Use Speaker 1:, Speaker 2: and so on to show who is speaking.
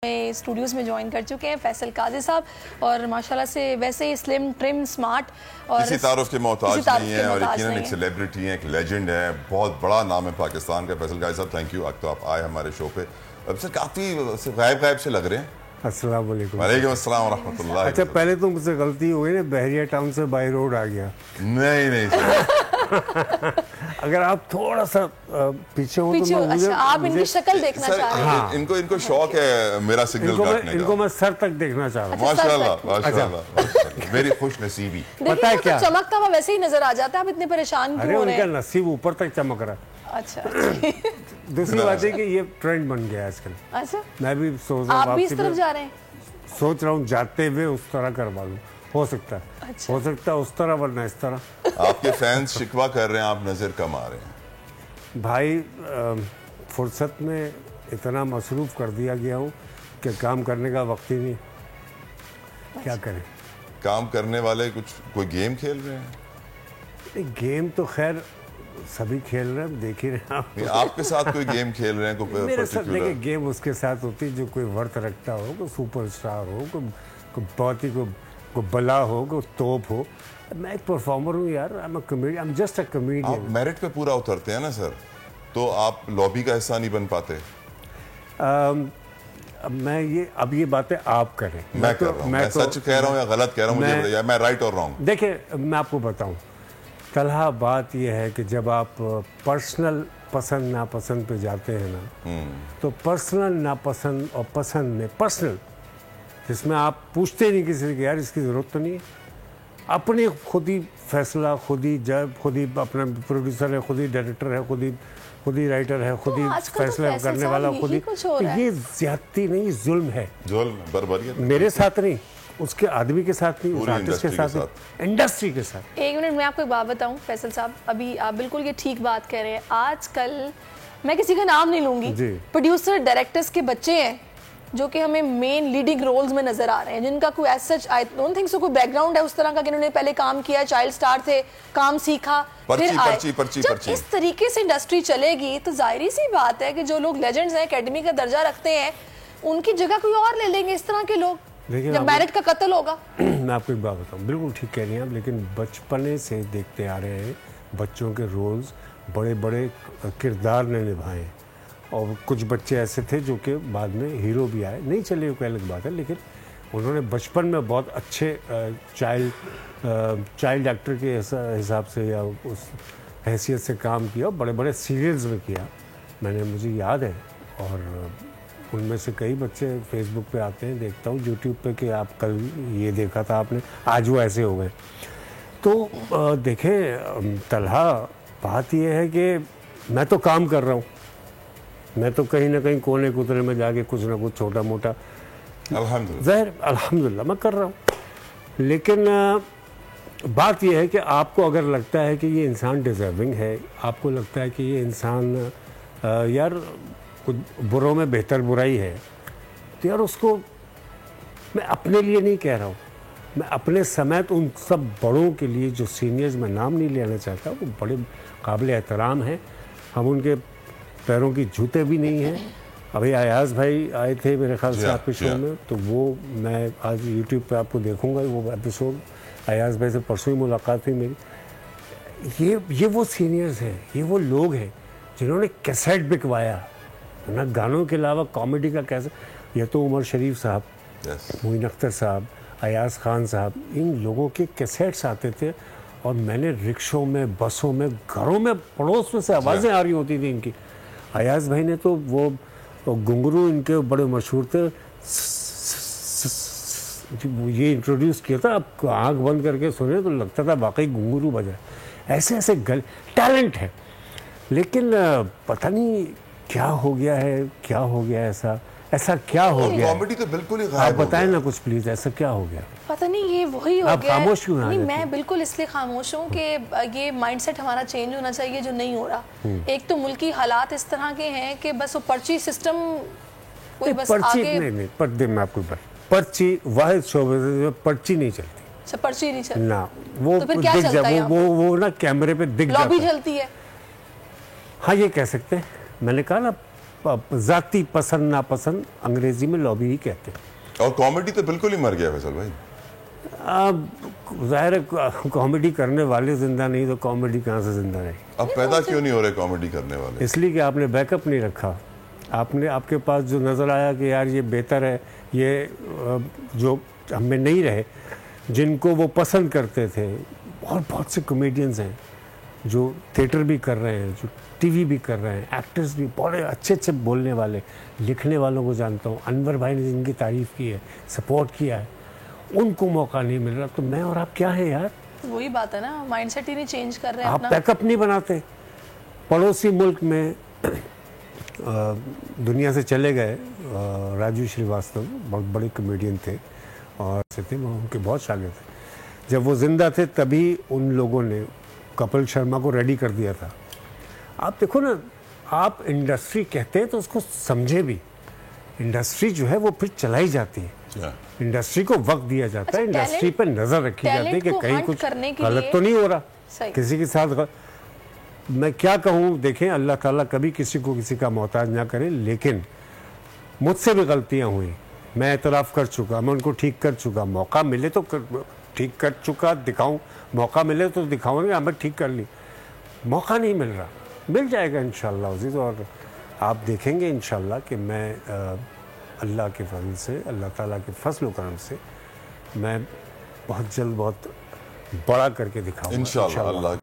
Speaker 1: Studios में join कर चुके हैं फैसल काजी साहब और माशाल्लाह से वैसे ही स्लिम ट्रिम स्मार्ट और
Speaker 2: किसी तारुफ के मोहताज नहीं है और यकीनन एक सेलिब्रिटी है, एक लेजेंड है, बहुत बड़ा नाम है पाकिस्तान का। फैसल काजी साहब थैंक यू, तो आप आए हमारे शो पे। अब सर काफ़ी गायब से लग रहे हैं।
Speaker 3: अस्सलाम वालेकुम।
Speaker 2: वालेकुम अस्सलाम व रहमतुल्लाह।
Speaker 3: अच्छा पहले तो मुझसे गलती हो गई ना, बहरिया टाउन से बाई रोड आ गया।
Speaker 2: नहीं सर
Speaker 3: अगर आप थोड़ा सा पीछे हो तो
Speaker 1: अच्छा, आप इनकी शक्ल देखना चाह रहे हैं।
Speaker 2: इनको शौक है मेरा सिग्नल काटने का।
Speaker 3: इनको मैं सर तक देखना चाह रहा हूँ।
Speaker 2: माशाल्लाह मेरी खुश नसीबी।
Speaker 1: पता है क्या, चमकता हुआ वैसे ही नजर आ जाता है। आप इतने परेशान क्यों हो रहे हैं?
Speaker 3: उनका नसीब ऊपर तक चमक रहा है।
Speaker 1: अच्छा
Speaker 3: दूसरी बात है कि ये ट्रेंड बन गया है आजकल।
Speaker 1: अच्छा
Speaker 3: मैं भी सोच रहा हूँ
Speaker 1: आप भी इस तरफ जा रहे हैं?
Speaker 3: सोच रहा हूँ जाते हुए उस तरह करवा लूँ, हो सकता है।
Speaker 1: अच्छा।
Speaker 3: हो सकता है उस तरह वरना इस तरह।
Speaker 2: आपके फैंस शिकवा कर रहे हैं, आप नजर कम आ रहे हैं।
Speaker 3: भाई फुर्सत में इतना मसरूफ कर दिया गया हूँ कि काम करने का वक्त ही नहीं। क्या करें?
Speaker 2: काम करने वाले कोई गेम खेल रहे हैं?
Speaker 3: गेम तो खैर सभी खेल रहे हैं, देख ही रहे हैं आप।
Speaker 2: आपके साथ कोई गेम खेल रहे हैं? कोई
Speaker 3: मेरे साथ देखिए गेम उसके साथ होती है जो कोई वर्थ रखता हो, कोई सुपरस्टार हो, कोई बहुत ही कोई बला हो, कोई तोप हो। मैं एक परफॉर्मर हूँ यार, I am just a comedian.
Speaker 2: आप मेरिट पे पूरा उतरते हैं ना सर, तो आप लॉबी का हिस्सा नहीं बन पाते।
Speaker 3: अब ये बातें आप करें।
Speaker 2: मैं कर रहा हूँ, मैं सच कह रहा हूँ या गलत कह रहा हूँ, मुझे या मैं राइट और रॉन्ग।
Speaker 3: देखिए मैं आपको बताऊँ तलहा, बात यह है कि जब आप पर्सनल पसंद नापसंद पे जाते हैं ना, तो पर्सनल नापसंद और पसंद में पर्सनल, जिसमें आप पूछते नहीं किसी से कि यार इसकी ज़रूरत तो नहीं है, अपने खुद ही फैसला, खुद ही जब, खुद ही अपना प्रोड्यूसर है, खुद ही डायरेक्टर है, खुद ही राइटर है, खुद ही फैसला करने वाला, खुद ही। ये ज्यादती नहीं, जुल्म है,
Speaker 2: जुल्म बर्बरियत।
Speaker 3: मेरे साथ नहीं, उसके आदमी के साथ नहीं, उस आर्टिस्ट के साथ, इंडस्ट्री के साथ।
Speaker 1: एक मिनट मैं आपको एक बात बताऊं फैसल साहब, अभी आप बिल्कुल ये ठीक बात कह रहे हैं। आजकल मैं किसी का नाम नहीं लूंगी, प्रोड्यूसर डायरेक्टर्स के बच्चे हैं जो कि हमें मेन लीडिंग रोल्स में नजर आ रहे हैं, जिनका कोई as such I don't think so कोई बैकग्राउंड है उस तरह का कि उन्होंने पहले काम किया, चाइल्ड स्टार थे, काम सीखा, फिर आए। जब इस तरीके से इंडस्ट्री चलेगी तो जाहिर सी बात है कि जो लोग लेजेंड्स हैं, एकेडमी का दर्जा रखते हैं, उनकी जगह कोई और ले लेंगे इस तरह के लोग, जब मेरिट का कत्ल होगा।
Speaker 3: मैं आपको एक बात बताऊं, बिल्कुल ठीक कह रही हैं आप, लेकिन बचपने से देखते आ रहे हैं बच्चों के रोल्स बड़े बड़े किरदार ने निभाए, और कुछ बच्चे ऐसे थे जो कि बाद में हीरो भी आए, नहीं चले वो अलग बात है, लेकिन उन्होंने बचपन में बहुत अच्छे चाइल्ड एक्टर के हिसाब से या उस हैसियत से काम किया, बड़े बड़े सीरियल्स में किया मुझे याद है। और उनमें से कई बच्चे फेसबुक पे आते हैं, देखता हूँ यूट्यूब पे कि आप कल ये देखा था आपने, आज वो ऐसे हो गए। तो देखें तलहा, बात ये है कि मैं तो काम कर रहा हूँ, मैं तो कहीं ना कहीं कोने कुतरे में जाके कुछ ना कुछ छोटा मोटा अल्हम्दुलिल्लाह मैं कर रहा हूँ। लेकिन बात यह है कि आपको अगर लगता है कि ये इंसान डिज़र्विंग है, आपको लगता है कि ये इंसान यार कुछ बुरों में बेहतर बुराई है, तो यार उसको, मैं अपने लिए नहीं कह रहा हूँ, मैं अपने समेत उन सब बड़ों के लिए जो सीनियर्स, में नाम नहीं लेना चाहता, वो बड़े काबिल एहतराम हैं, हम उनके पैरों की जूते भी नहीं हैं। अभी अयाज भाई आए थे मेरे ख्याल से आपके शो में, तो वो मैं आज यूट्यूब पे आपको देखूंगा वो एपिसोड। अयाज भाई से परसों ही मुलाकात हुई मेरी। ये वो सीनियर्स हैं, ये वो लोग हैं जिन्होंने कैसेट बिकवाया ना, गानों के अलावा कॉमेडी का कैसेट। ये तो उमर शरीफ साहब, मोइन अख्तर साहब, अयाज खान साहब, इन लोगों के कैसेट्स आते थे, और मैंने रिक्शों में, बसों में, घरों में, पड़ोस में से आवाज़ें आ रही होती थी इनकी। अयाज भाई ने तो वो घुंघरू इनके बड़े मशहूर थे, ये इंट्रोड्यूस किया था, आप आंख बंद करके सुने तो लगता था वाकई घुंघरू बजा। ऐसे ऐसे टैलेंट है, लेकिन पता नहीं क्या हो गया है, क्या हो गया ऐसा क्या हो गया?
Speaker 2: कॉमेडी तो बिल्कुल ही
Speaker 3: आप बताएं ना कुछ प्लीज, ऐसा क्या हो गया?
Speaker 1: पता नहीं, ये वही हो गया।
Speaker 3: आप खामोश क्यों? नहीं,
Speaker 1: मैं बिल्कुल इसलिए खामोश हूँ कि ये माइंडसेट हमारा चेंज होना चाहिए जो नहीं हो रहा। एक तो मुल्की हालात इस तरह के हैं कि बस वो पर्ची सिस्टम, कोई बस आगे
Speaker 3: नहीं पर्दे में आपको पर्ची वाहिद शोबे पर्ची नहीं चलती।
Speaker 1: अच्छा, पर्ची नहीं चलती
Speaker 3: ना, वो
Speaker 1: तो फिर क्या चलता है?
Speaker 3: वो ना कैमरे पे दिख जाता है,
Speaker 1: लॉबी चलती है।
Speaker 3: हाँ ये कह सकते हैं। मैंने कहा ना जाती पसंद नापसंद अंग्रेजी में लॉबी ही कहते हैं।
Speaker 2: और कॉमेडी तो बिल्कुल ही मर गया फैसल भाई।
Speaker 3: जाहिर है कॉमेडी करने वाले जिंदा नहीं तो कॉमेडी कहाँ से जिंदा रहे।
Speaker 2: अब पैदा क्यों नहीं हो रहे कॉमेडी करने वाले?
Speaker 3: इसलिए कि आपने बैकअप नहीं रखा। आपने आपके पास जो नज़र आया कि यार ये बेहतर है, ये जो हमें नहीं रहे जिनको वो पसंद करते थे। और बहुत से कॉमेडियंस हैं जो थिएटर भी कर रहे हैं, जो टीवी भी कर रहे हैं, एक्टर्स भी बड़े अच्छे अच्छे बोलने वाले, लिखने वालों को जानता हूँ। अनवर भाई ने जिनकी तारीफ़ की है, सपोर्ट किया है, उनको मौका नहीं मिल रहा। तो मैं और आप क्या है यार?
Speaker 1: वही बात है ना, माइंडसेट ही नहीं चेंज कर रहे हैं।
Speaker 3: आप बैकअप नहीं बनाते। पड़ोसी मुल्क में दुनिया से चले गए राजू श्रीवास्तव, बहुत बड़े कॉमेडियन थे और थे, उनके बहुत शागिर्द थे। जब वो जिंदा थे तभी उन लोगों ने कपिल शर्मा को रेडी कर दिया था। आप देखो ना, आप इंडस्ट्री कहते हैं तो उसको समझे भी। इंडस्ट्री जो है वो फिर चलाई जाती है। इंडस्ट्री को वक्त दिया जाता है, इंडस्ट्री पर नजर रखी जाती है कि कहीं कुछ गलत तो नहीं हो रहा किसी के साथ। मैं क्या कहूँ, देखें अल्लाह ताला कभी किसी को किसी का मोहताज ना करे, लेकिन मुझसे भी गलतियाँ हुई, मैं एतराफ़ कर चुका, मैं उनको ठीक कर चुका। मौका मिले तो ठीक कर चुका, दिखाऊं, मौका मिले तो दिखाऊंगे हमें ठीक कर ली। मौका नहीं मिल रहा, मिल जाएगा इंशाअल्लाह अज़ीज़। और आप देखेंगे इंशाअल्लाह कि मैं अल्लाह के फजल से, अल्लाह ताला के फजल व करम से मैं बहुत जल्द बहुत बड़ा करके दिखाऊंगा इंशाअल्लाह।